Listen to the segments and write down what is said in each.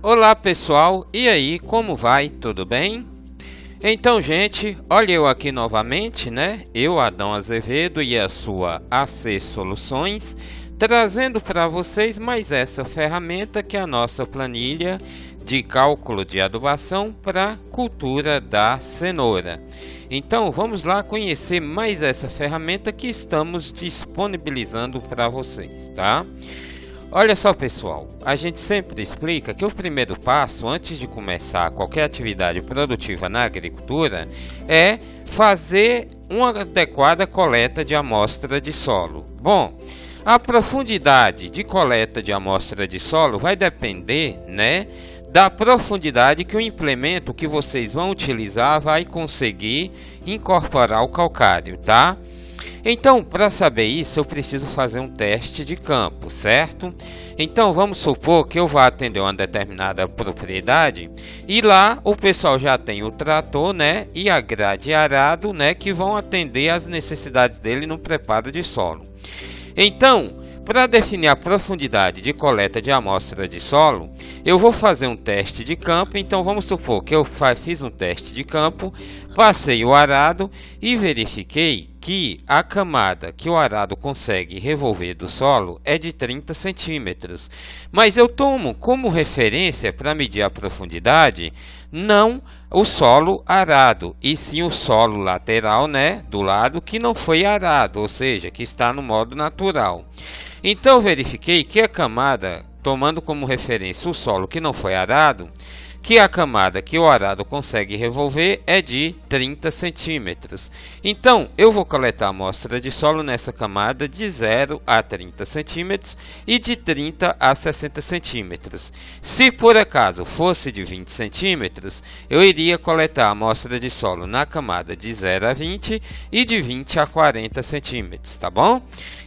Olá pessoal, e aí, como vai? Tudo bem? Então gente, olha eu aqui novamente, né? Eu, Adão Azevedo e a sua AC Soluções, trazendo para vocês mais essa ferramenta que é a nossa planilha de cálculo de adubação para cultura da cenoura. Então vamos lá conhecer mais essa ferramenta que estamos disponibilizando para vocês, tá? Olha só pessoal, a gente sempre explica que o primeiro passo antes de começar qualquer atividade produtiva na agricultura é fazer uma adequada coleta de amostra de solo. Bom, a profundidade de coleta de amostra de solo vai depender, né, da profundidade que o implemento que vocês vão utilizar vai conseguir incorporar o calcário, tá? Então, para saber isso, eu preciso fazer um teste de campo, certo? Então, vamos supor que eu vá atender uma determinada propriedade e lá o pessoal já tem o trator, né, e a grade arado, né, que vão atender às necessidades dele no preparo de solo. Então, para definir a profundidade de coleta de amostra de solo, eu vou fazer um teste de campo. Então vamos supor que eu fiz um teste de campo, passei o arado e verifiquei que a camada que o arado consegue revolver do solo é de 30 centímetros. Mas eu tomo como referência para medir a profundidade não o solo arado, e sim o solo lateral, né, do lado que não foi arado, ou seja, que está no modo natural. Então verifiquei que a camada, tomando como referência o solo que não foi arado, que a camada que o arado consegue revolver é de 30 centímetros. Então, eu vou coletar a amostra de solo nessa camada de 0 a 30 centímetros e de 30 a 60 centímetros. Se por acaso fosse de 20 centímetros, eu iria coletar a amostra de solo na camada de 0 a 20 e de 20 a 40 centímetros, tá bom?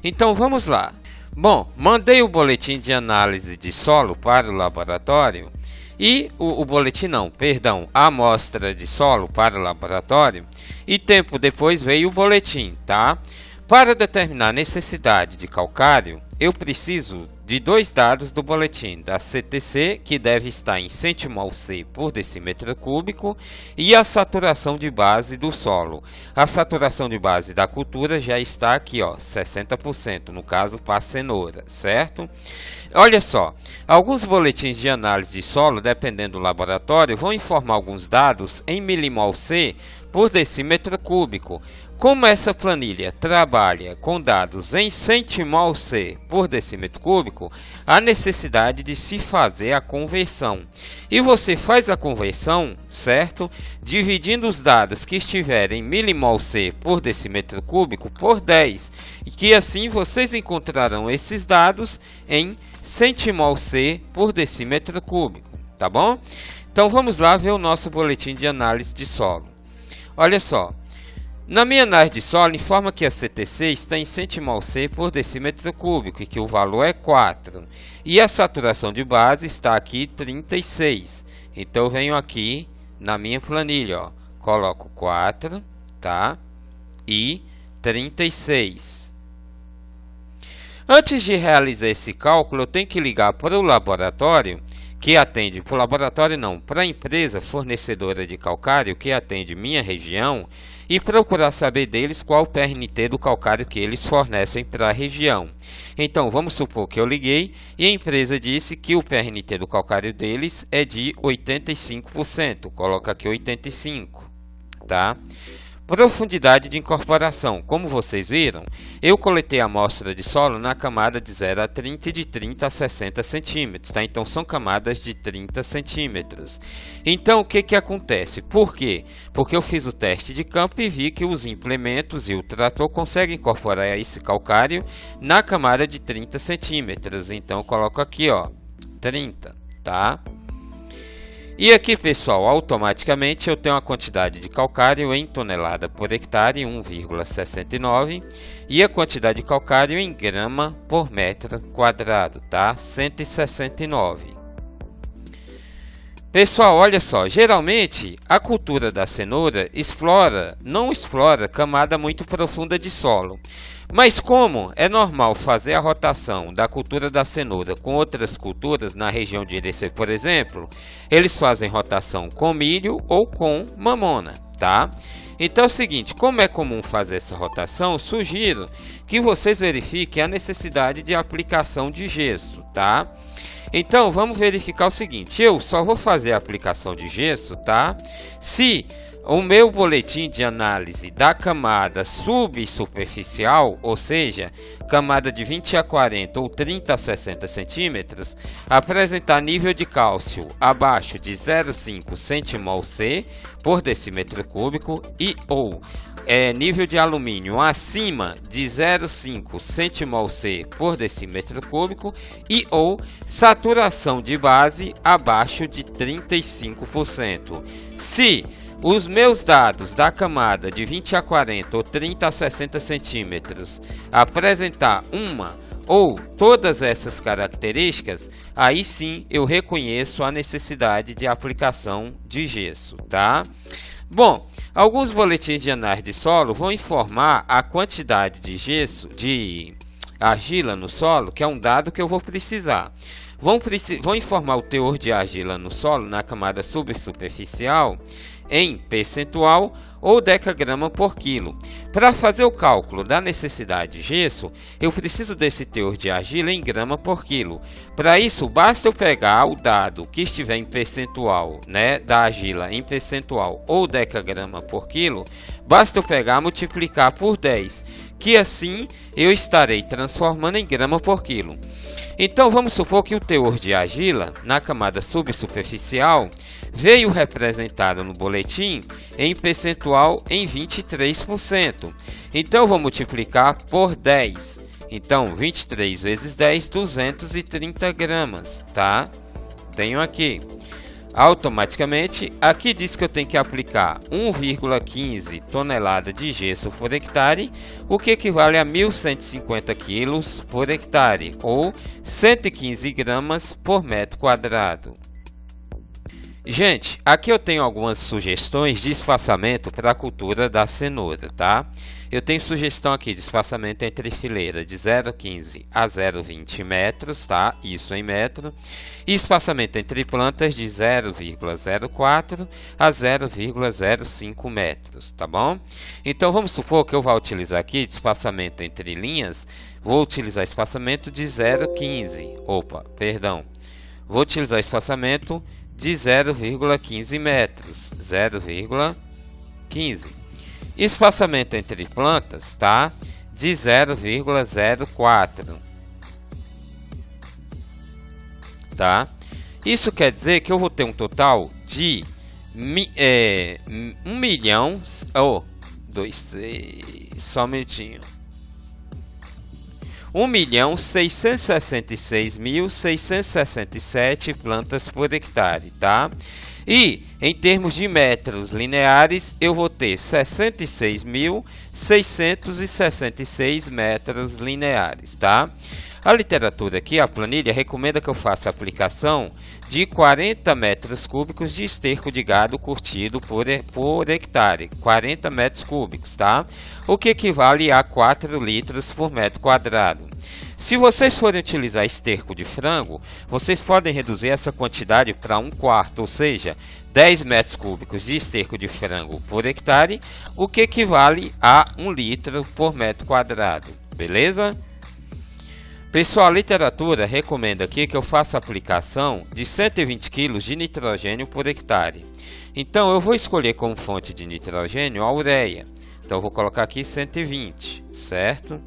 Então, vamos lá. Bom, mandei o boletim de análise de solo para o laboratório e a amostra de solo para o laboratório e tempo depois veio o boletim, tá? Para determinar a necessidade de calcário, eu preciso de dois dados do boletim, da CTC, que deve estar em centimol/C por decímetro cúbico, e a saturação de base do solo. A saturação de base da cultura já está aqui, ó, 60%, no caso para a cenoura, certo? Olha só, alguns boletins de análise de solo, dependendo do laboratório, vão informar alguns dados em milimol/C por decímetro cúbico. Como essa planilha trabalha com dados em centimol/C por decímetro cúbico, há necessidade de se fazer a conversão. E você faz a conversão, certo? Dividindo os dados que estiverem em milimol/C por decímetro cúbico por 10. E que assim vocês encontrarão esses dados em centimol/C por decímetro cúbico, tá bom? Então vamos lá ver o nosso boletim de análise de solo. Olha só. Na minha análise de solo, informa que a CTC está em centimol/C por decímetro cúbico e que o valor é 4. E a saturação de base está aqui 36. Então eu venho aqui na minha planilha, ó, coloco 4, tá? E 36. Antes de realizar esse cálculo, eu tenho que ligar para o laboratório que atende, para o laboratório não, para a empresa fornecedora de calcário que atende minha região e procurar saber deles qual o PRNT do calcário que eles fornecem para a região. Então vamos supor que eu liguei e a empresa disse que o PRNT do calcário deles é de 85%, coloca aqui 85, tá? Profundidade de incorporação. Como vocês viram, eu coletei a amostra de solo na camada de 0 a 30 e de 30 a 60 centímetros. Tá? Então, são camadas de 30 centímetros. Então, o que acontece? Por quê? Porque eu fiz o teste de campo e vi que os implementos e o trator conseguem incorporar esse calcário na camada de 30 centímetros. Então, eu coloco aqui, ó, 30, tá? E aqui, pessoal, automaticamente eu tenho a quantidade de calcário em tonelada por hectare, 1,69, e a quantidade de calcário em grama por metro quadrado, tá? 169. Pessoal, olha só, geralmente a cultura da cenoura não explora camada muito profunda de solo. Mas como é normal fazer a rotação da cultura da cenoura com outras culturas na região de Irecê, por exemplo, eles fazem rotação com milho ou com mamona, tá? Então é o seguinte, como é comum fazer essa rotação, sugiro que vocês verifiquem a necessidade de aplicação de gesso, tá? Então vamos verificar o seguinte, eu só vou fazer a aplicação de gesso, tá? Se o meu boletim de análise da camada subsuperficial, ou seja, camada de 20 a 40 ou 30 a 60 centímetros, apresentar nível de cálcio abaixo de 0,5 centimol-C por decímetro cúbico e ou nível de alumínio acima de 0,5 centimol-C por decímetro cúbico e ou saturação de base abaixo de 35%. Se os meus dados da camada de 20 a 40 ou 30 a 60 centímetros apresentar uma ou todas essas características, aí sim eu reconheço a necessidade de aplicação de gesso, tá? Bom, alguns boletins de análise de solo vão informar a quantidade de gesso, de argila no solo, que é um dado que eu vou precisar. Vão informar o teor de argila no solo na camada subsuperficial em percentual ou decagrama por quilo. Para fazer o cálculo da necessidade de gesso, eu preciso desse teor de argila em grama por quilo. Para isso, basta eu pegar o dado que estiver em percentual, né, da argila em percentual ou decagrama por quilo, basta eu pegar e multiplicar por 10, que assim eu estarei transformando em grama por quilo. Então vamos supor que o teor de argila na camada subsuperficial veio representado no boletim em percentual em 23%. Então vou multiplicar por 10. Então 23 vezes 10, 230 gramas, tá? Tenho aqui. Automaticamente, aqui diz que eu tenho que aplicar 1,15 tonelada de gesso por hectare, o que equivale a 1.150 kg por hectare, ou 115 gramas por metro quadrado. Gente, aqui eu tenho algumas sugestões de espaçamento para a cultura da cenoura, tá? Eu tenho sugestão aqui de espaçamento entre fileira de 0,15 a 0,20 metros, tá? Isso em metro. E espaçamento entre plantas de 0,04 a 0,05 metros, tá bom? Então vamos supor que eu vou utilizar aqui de espaçamento entre linhas, vou utilizar espaçamento de 0,15. Vou utilizar espaçamento de 0,15 metros, 0,15. Espaçamento entre plantas, tá? De 0,04, tá? Isso quer dizer que eu vou ter um total de 1 milhão, só um minutinho. 1.666.667 plantas por hectare, tá? E em termos de metros lineares, eu vou ter 66.666 metros lineares, tá? A literatura aqui, a planilha, recomenda que eu faça a aplicação de 40 metros cúbicos de esterco de gado curtido por hectare, 40 metros cúbicos, tá? O que equivale a 4 litros por metro quadrado. Se vocês forem utilizar esterco de frango, vocês podem reduzir essa quantidade para 1/4, ou seja, 10 metros cúbicos de esterco de frango por hectare, o que equivale a 1 litro por metro quadrado, beleza? Pessoal, a literatura recomenda aqui que eu faça a aplicação de 120 kg de nitrogênio por hectare. Então eu vou escolher como fonte de nitrogênio a ureia. Então eu vou colocar aqui 120, certo?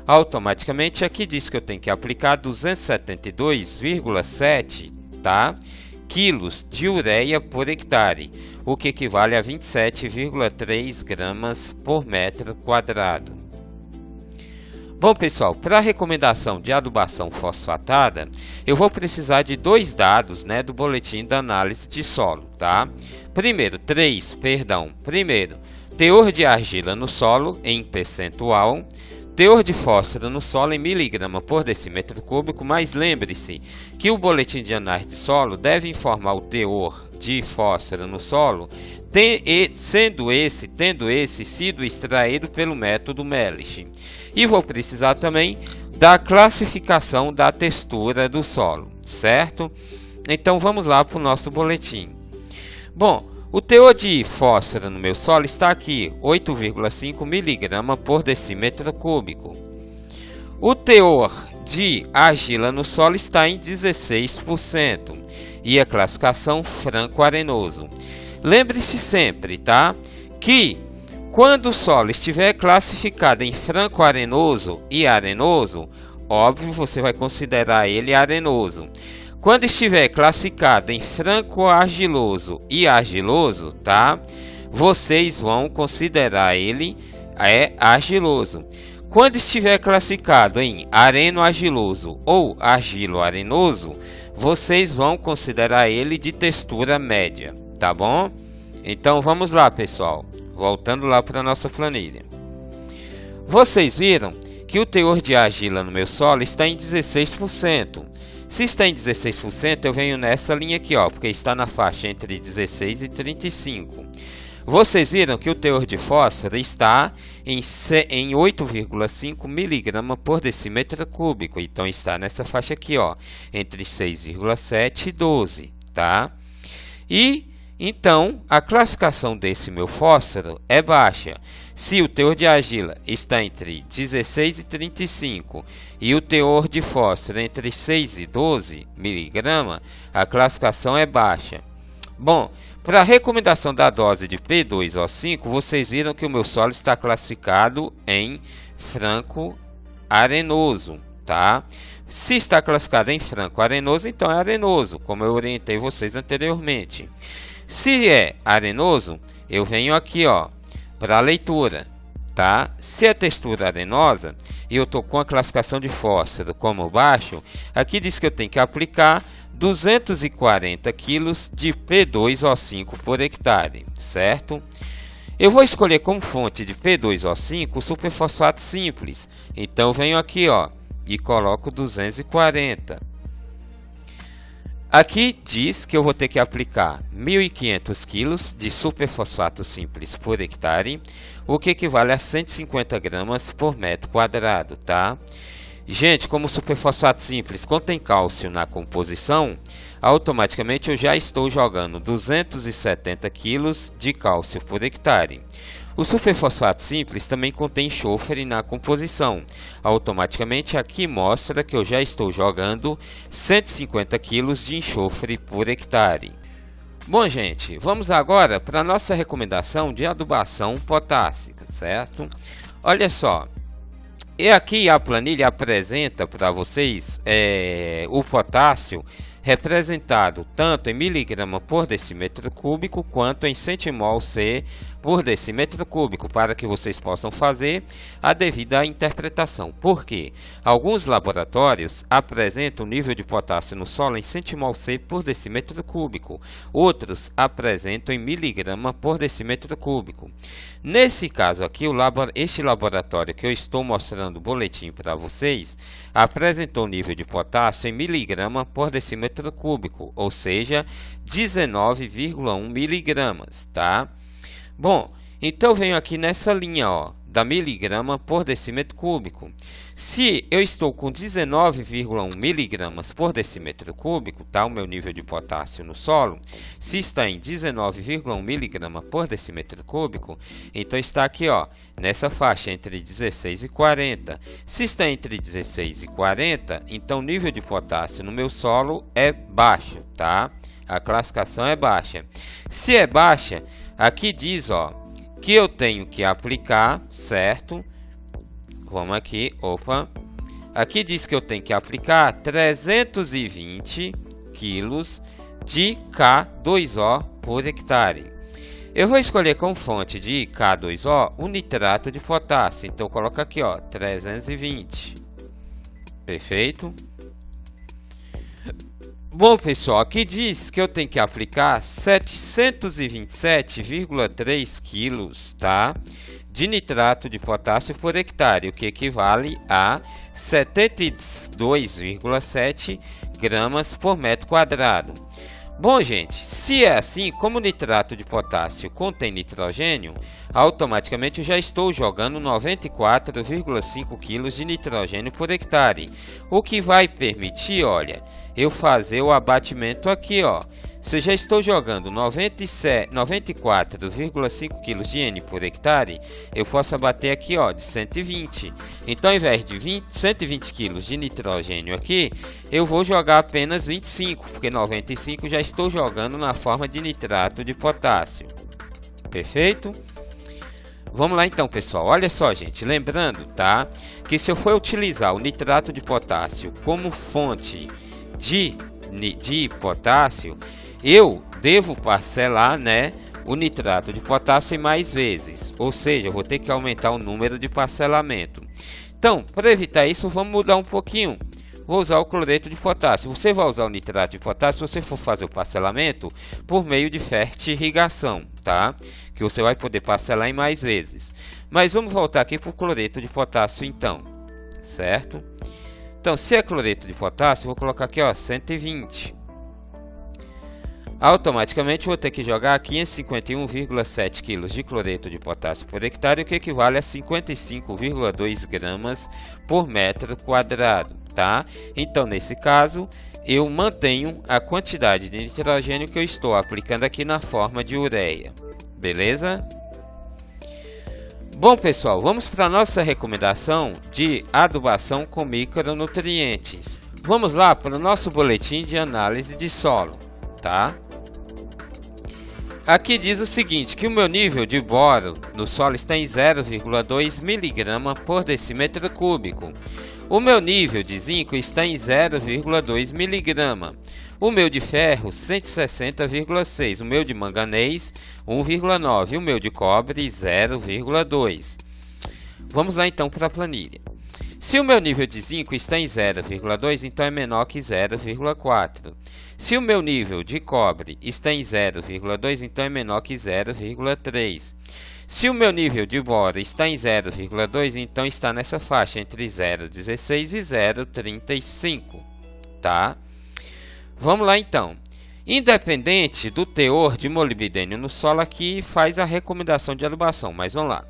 Automaticamente aqui diz que eu tenho que aplicar 272,7, tá? quilos de ureia por hectare, o que equivale a 27,3 gramas por metro quadrado. Bom pessoal, para a recomendação de adubação fosfatada, eu vou precisar de dois dados, né, do boletim da análise de solo, tá? Primeiro, teor de argila no solo em percentual, teor de fósforo no solo em miligrama por decímetro cúbico, mas lembre-se que o boletim de análise de solo deve informar o teor de fósforo no solo, tendo esse sido extraído pelo método Melish. E vou precisar também da classificação da textura do solo, certo? Então vamos lá para o nosso boletim. Bom, o teor de fósforo no meu solo está aqui, 8,5 mg por decímetro cúbico. O teor de argila no solo está em 16% e a classificação franco-arenoso. Lembre-se sempre, tá, que quando o solo estiver classificado em franco-arenoso e arenoso, óbvio, você vai considerar ele arenoso. Quando estiver classificado em franco-argiloso e argiloso, tá? Vocês vão considerar ele argiloso. Quando estiver classificado em areno-argiloso ou argilo-arenoso, vocês vão considerar ele de textura média, tá bom? Então vamos lá, pessoal. Voltando lá para a nossa planilha. Vocês viram que o teor de argila no meu solo está em 16%. Se está em 16%, eu venho nessa linha aqui, ó, porque está na faixa entre 16 e 35. Vocês viram que o teor de fósforo está em 8,5 mg por decímetro cúbico. Então está nessa faixa aqui, ó, entre 6,7 e 12, tá? E então a classificação desse meu fósforo é baixa. Se o teor de argila está entre 16 e 35 e o teor de fósforo entre 6 e 12 mg, a classificação é baixa. Bom, para a recomendação da dose de P2O5, vocês viram que o meu solo está classificado em franco-arenoso, tá? Se está classificado em franco-arenoso, então é arenoso, como eu orientei vocês anteriormente. Se é arenoso, eu venho aqui, ó, para a leitura, tá? Se é textura arenosa e eu estou com a classificação de fósforo como baixo, aqui diz que eu tenho que aplicar 240 kg de P2O5 por hectare, certo? Eu vou escolher como fonte de P2O5 o superfosfato simples, então eu venho aqui, ó, e coloco 240. Aqui diz que eu vou ter que aplicar 1.500 kg de superfosfato simples por hectare, o que equivale a 150 gramas por metro quadrado, tá? Gente, como o superfosfato simples contém cálcio na composição, automaticamente eu já estou jogando 270 kg de cálcio por hectare. O superfosfato simples também contém enxofre na composição. Automaticamente aqui mostra que eu já estou jogando 150 kg de enxofre por hectare. Bom, gente, vamos agora para a nossa recomendação de adubação potássica, certo? Olha só, e aqui a planilha apresenta para vocês o potássio representado tanto em miligrama por decímetro cúbico quanto em centimol C por decímetro cúbico, para que vocês possam fazer a devida interpretação. Porque alguns laboratórios apresentam o nível de potássio no solo em centimol C por decímetro cúbico, outros apresentam em miligrama por decímetro cúbico. Nesse caso aqui, este laboratório que eu estou mostrando o boletim para vocês apresentou o nível de potássio em miligrama por decímetro cúbico, ou seja, 19,1 miligramas, tá? Bom, então eu venho aqui nessa linha, ó, da miligrama por decímetro cúbico. Se eu estou com 19,1 miligramas por decímetro cúbico, tá, o meu nível de potássio no solo, se está em 19,1 miligrama por decímetro cúbico, então está aqui, ó, nessa faixa entre 16 e 40. Se está entre 16 e 40, então o nível de potássio no meu solo é baixo, tá? A classificação é baixa. Se é baixa, aqui diz, ó, que eu tenho que aplicar, certo? Vamos aqui, opa. Aqui diz que eu tenho que aplicar 320 kg de K2O por hectare. Eu vou escolher como fonte de K2O o nitrato de potássio. Então eu coloco aqui, ó, 320. Perfeito? Bom, pessoal, aqui diz que eu tenho que aplicar 727,3 kg, tá, de nitrato de potássio por hectare, o que equivale a 72,7 gramas por metro quadrado. Bom, gente, se é assim, como o nitrato de potássio contém nitrogênio, automaticamente eu já estou jogando 94,5 kg de nitrogênio por hectare, o que vai permitir, olha, eu fazer o abatimento aqui, ó. Se eu já estou jogando 94,5 kg de N por hectare, eu posso abater aqui, ó, de 120. Então, ao invés de 120 kg de nitrogênio aqui, eu vou jogar apenas 25, porque 95 já estou jogando na forma de nitrato de potássio. Perfeito? Vamos lá então, pessoal. Olha só, gente, lembrando, tá, que se eu for utilizar o nitrato de potássio como fonte de potássio, eu devo parcelar, né, o nitrato de potássio em mais vezes, ou seja, eu vou ter que aumentar o número de parcelamento. Então, para evitar isso, vamos mudar um pouquinho. Vou usar o cloreto de potássio. Você vai usar o nitrato de potássio se você for fazer o parcelamento por meio de fertirrigação, tá? Que você vai poder parcelar em mais vezes. Mas vamos voltar aqui para o cloreto de potássio então, certo? Então, se é cloreto de potássio, eu vou colocar aqui, ó, 120. Automaticamente eu vou ter que jogar 551,7 kg de cloreto de potássio por hectare, o que equivale a 55,2 gramas por metro quadrado, tá? Então, nesse caso, eu mantenho a quantidade de nitrogênio que eu estou aplicando aqui na forma de ureia, beleza? Bom, pessoal, vamos para a nossa recomendação de adubação com micronutrientes. Vamos lá para o nosso boletim de análise de solo, tá? Aqui diz o seguinte, que o meu nível de boro no solo está em 0,2 mg por decímetro cúbico. O meu nível de zinco está em 0,2 mg. O meu de ferro, 160,6. O meu de manganês, 1,9. O meu de cobre, 0,2. Vamos lá então para a planilha. Se o meu nível de zinco está em 0,2, então é menor que 0,4. Se o meu nível de cobre está em 0,2, então é menor que 0,3. Se o meu nível de boro está em 0,2, então está nessa faixa entre 0,16 e 0,35, tá? Vamos lá então. Independente do teor de molibdênio no solo, aqui faz a recomendação de adubação, mas vamos lá.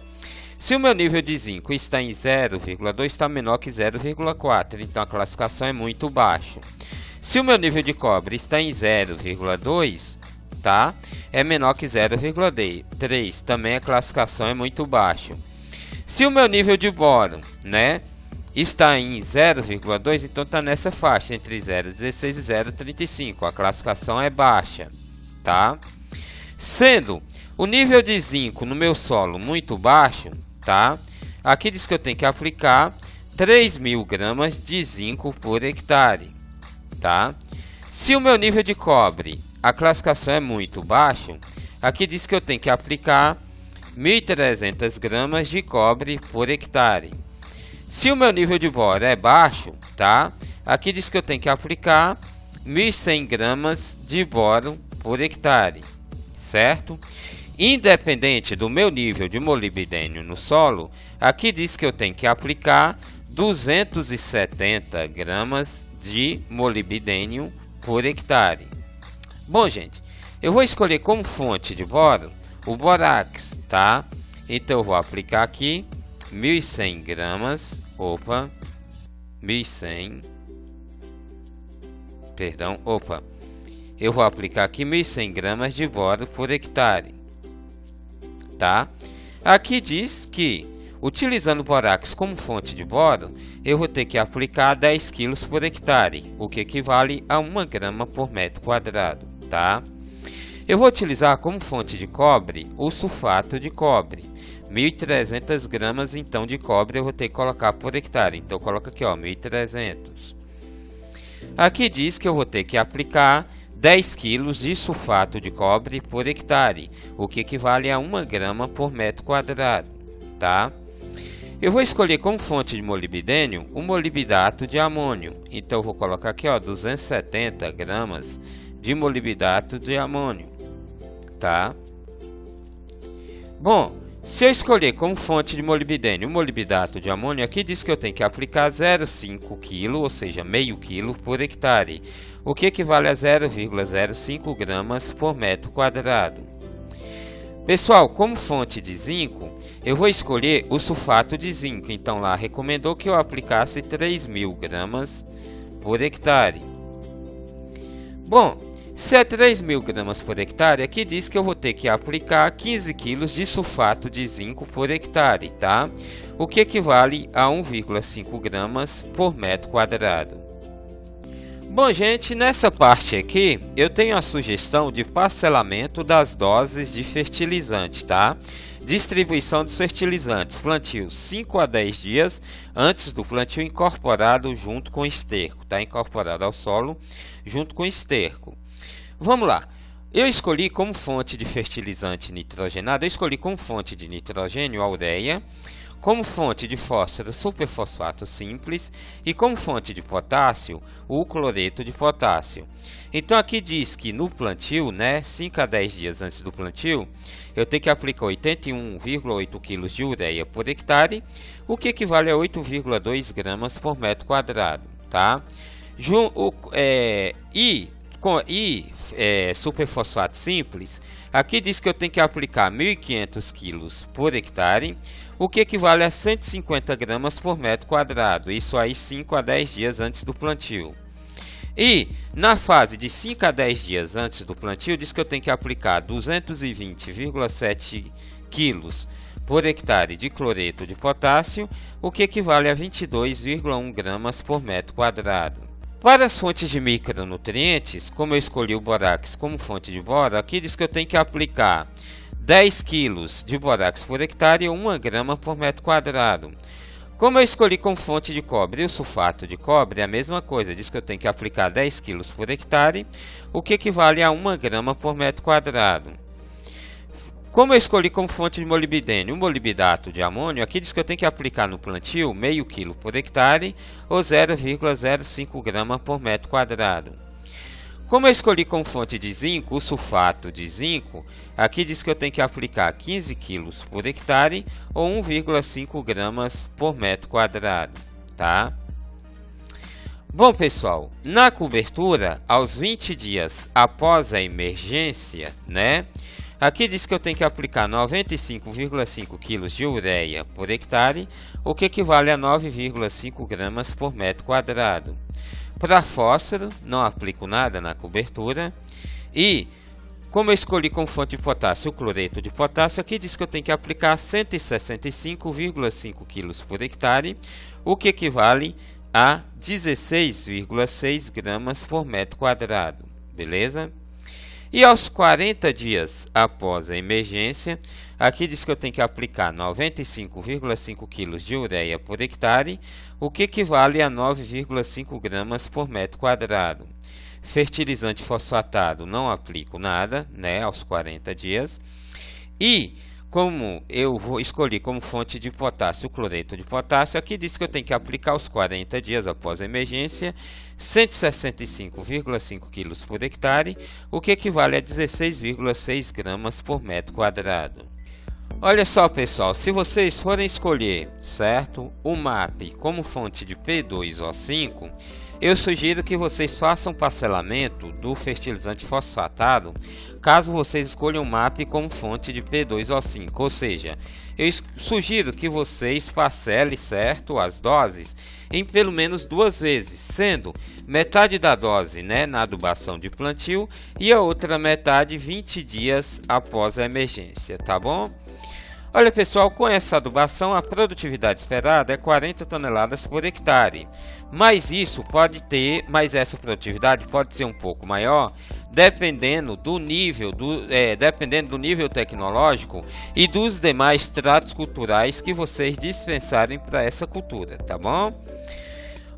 Se o meu nível de zinco está em 0,2, está menor que 0,4, então a classificação é muito baixa. Se o meu nível de cobre está em 0,2, tá? É menor que 0,3, também a classificação é muito baixa. Se o meu nível de boro, né, está em 0,2, então está nessa faixa entre 0,16 e 0,35, a classificação é baixa, tá? Sendo o nível de zinco no meu solo muito baixo, tá? Aqui diz que eu tenho que aplicar 3.000 gramas de zinco por hectare, tá? Se o meu nível de cobre, a classificação é muito baixo, aqui diz que eu tenho que aplicar 1.300 gramas de cobre por hectare. Se o meu nível de boro é baixo, tá? Aqui diz que eu tenho que aplicar 1.100 gramas de boro por hectare, certo? Independente do meu nível de molibdênio no solo, aqui diz que eu tenho que aplicar 270 gramas de molibdênio por hectare. Bom, gente, eu vou escolher como fonte de boro o borax, tá? Então eu vou aplicar aqui 1.100 gramas, 1.100, eu vou aplicar aqui 1.100 gramas de boro por hectare, tá? Aqui diz que, utilizando o borax como fonte de boro, eu vou ter que aplicar 10 kg por hectare, o que equivale a 1 grama por metro quadrado, tá? Eu vou utilizar como fonte de cobre o sulfato de cobre, 1.300 gramas então de cobre eu vou ter que colocar por hectare, então eu coloco aqui, ó, 1.300. Aqui diz que eu vou ter que aplicar 10 kg de sulfato de cobre por hectare, o que equivale a 1 grama por metro quadrado, tá? Eu vou escolher como fonte de molibdênio o molibdato de amônio, então eu vou colocar aqui, ó, 270 gramas de molibdato de amônio, tá? Bom, Se eu escolher como fonte de molibdênio o molibdato de amônio, aqui diz que eu tenho que aplicar 0,5 kg, ou seja, meio quilo por hectare, o que equivale a 0,05 gramas por metro quadrado. Pessoal, como fonte de zinco, eu vou escolher o sulfato de zinco, então lá recomendou que eu aplicasse 3.000 gramas por hectare. Bom, se é 3.000 gramas por hectare, aqui diz que eu vou ter que aplicar 15 kg de sulfato de zinco por hectare, tá? O que equivale a 1,5 gramas por metro quadrado. Bom, gente, nessa parte aqui eu tenho a sugestão de parcelamento das doses de fertilizante, tá? Distribuição dos fertilizantes, plantio 5 a 10 dias antes do plantio, incorporado junto com esterco, tá? Incorporado ao solo junto com esterco. Vamos lá. Eu escolhi como fonte de fertilizante nitrogenado, eu escolhi como fonte de nitrogênio a ureia, como fonte de fósforo superfosfato simples e como fonte de potássio o cloreto de potássio. Então aqui diz que no plantio, né, 5 a 10 dias antes do plantio, eu tenho que aplicar 81,8 kg de ureia por hectare, o que equivale a 8,2 gramas por metro quadrado, tá? Superfosfato simples, aqui diz que eu tenho que aplicar 1.500 kg por hectare, o que equivale a 150 gramas por metro quadrado, isso aí 5 a 10 dias antes do plantio. E na fase de 5 a 10 dias antes do plantio, diz que eu tenho que aplicar 220,7 kg por hectare de cloreto de potássio, o que equivale a 22,1 gramas por metro quadrado. Para as fontes de micronutrientes, como eu escolhi o borax como fonte de boro, aqui diz que eu tenho que aplicar 10 kg de borax por hectare ou 1 grama por metro quadrado. Como eu escolhi como fonte de cobre o sulfato de cobre, é a mesma coisa, diz que eu tenho que aplicar 10 kg por hectare, o que equivale a 1 grama por metro quadrado. Como eu escolhi como fonte de molibdênio o molibdato de amônio, aqui diz que eu tenho que aplicar no plantio meio quilo por hectare ou 0,05 grama por metro quadrado. Como eu escolhi como fonte de zinco o sulfato de zinco, aqui diz que eu tenho que aplicar 15 kg por hectare ou 1,5 gramas por metro quadrado, tá? Bom, pessoal, na cobertura, aos 20 dias após a emergência, né? Aqui diz que eu tenho que aplicar 95,5 kg de ureia por hectare, o que equivale a 9,5 gramas por metro quadrado. Para fósforo, não aplico nada na cobertura. E, como eu escolhi como fonte de potássio o cloreto de potássio, aqui diz que eu tenho que aplicar 165,5 kg por hectare, o que equivale a 16,6 gramas por metro quadrado. Beleza? E aos 40 dias após a emergência, aqui diz que eu tenho que aplicar 95,5 kg de ureia por hectare, o que equivale a 9,5 gramas por metro quadrado. Fertilizante fosfatado, não aplico nada, né, aos 40 dias. E como eu escolhi como fonte de potássio o cloreto de potássio, aqui diz que eu tenho que aplicar aos 40 dias após a emergência 165,5 kg por hectare, o que equivale a 16,6 gramas por metro quadrado. Olha só, pessoal, se vocês forem escolher, certo, o MAP como fonte de P2O5, eu sugiro que vocês façam parcelamento do fertilizante fosfatado, caso vocês escolham o MAP como fonte de P2O5, ou seja, eu sugiro que vocês parcelem, certo, as doses em pelo menos 2 vezes, sendo metade da dose, né, na adubação de plantio e a outra metade 20 dias após a emergência, tá bom? Olha, pessoal, com essa adubação a produtividade esperada é 40 toneladas por hectare, mas essa produtividade pode ser um pouco maior dependendo do nível tecnológico e dos demais tratos culturais que vocês dispensarem para essa cultura, tá bom?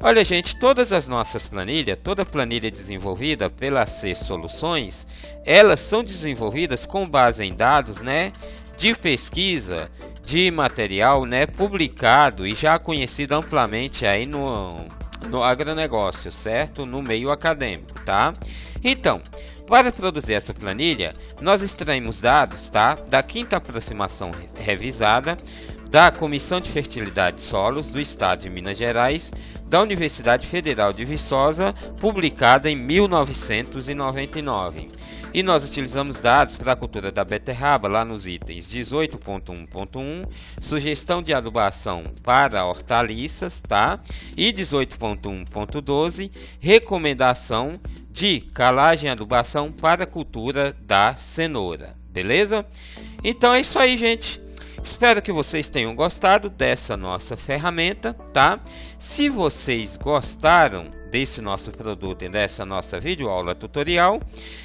Olha, gente, todas as nossas planilhas, toda planilha desenvolvida pela C Soluções, elas são desenvolvidas com base em dados, né, de pesquisa, de material, né, publicado e já conhecido amplamente aí no agronegócio, certo? No meio acadêmico, tá? Então, para produzir essa planilha, nós extraímos dados, tá, da 5ª aproximação revisada da Comissão de Fertilidade de Solos do Estado de Minas Gerais, da Universidade Federal de Viçosa, publicada em 1999. E nós utilizamos dados para a cultura da beterraba lá nos itens 18.1.1, sugestão de adubação para hortaliças, tá? E 18.1.12, recomendação de calagem e adubação para a cultura da cenoura, beleza? Então é isso aí, gente. Espero que vocês tenham gostado dessa nossa ferramenta, tá? Se vocês gostaram desse nosso produto e dessa nossa videoaula tutorial,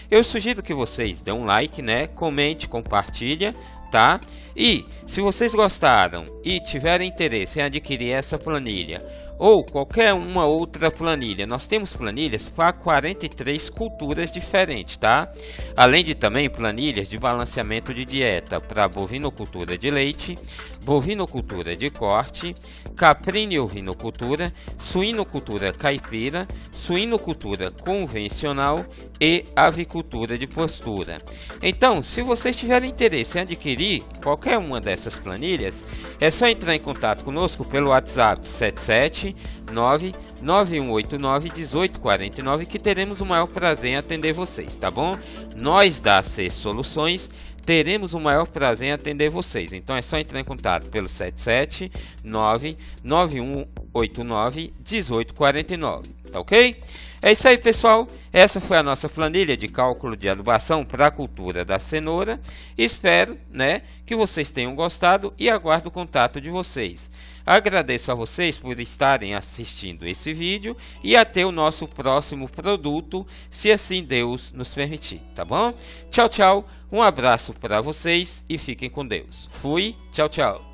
eu sugiro que vocês dêem um like, né? Comente, compartilha, tá? E se vocês gostaram e tiverem interesse em adquirir essa planilha ou qualquer uma outra planilha, nós temos planilhas para 43 culturas diferentes, tá? Além de também planilhas de balanceamento de dieta para bovinocultura de leite, bovinocultura de corte, caprino e ovinocultura, suinocultura caipira, suinocultura convencional e avicultura de postura. Então, se vocês tiverem interesse em adquirir qualquer uma dessas planilhas, é só entrar em contato conosco pelo WhatsApp 77991891849, que teremos o maior prazer em atender vocês, tá bom? Nós da AC Soluções teremos o maior prazer em atender vocês. Então é só entrar em contato pelo 77991891849, tá ok? É isso aí, pessoal. Essa foi a nossa planilha de cálculo de adubação para a cultura da cenoura. Espero, né, que vocês tenham gostado e aguardo o contato de vocês. Agradeço a vocês por estarem assistindo esse vídeo e até o nosso próximo produto, se assim Deus nos permitir, tá bom? Tchau, tchau, um abraço para vocês e fiquem com Deus. Fui, tchau, tchau.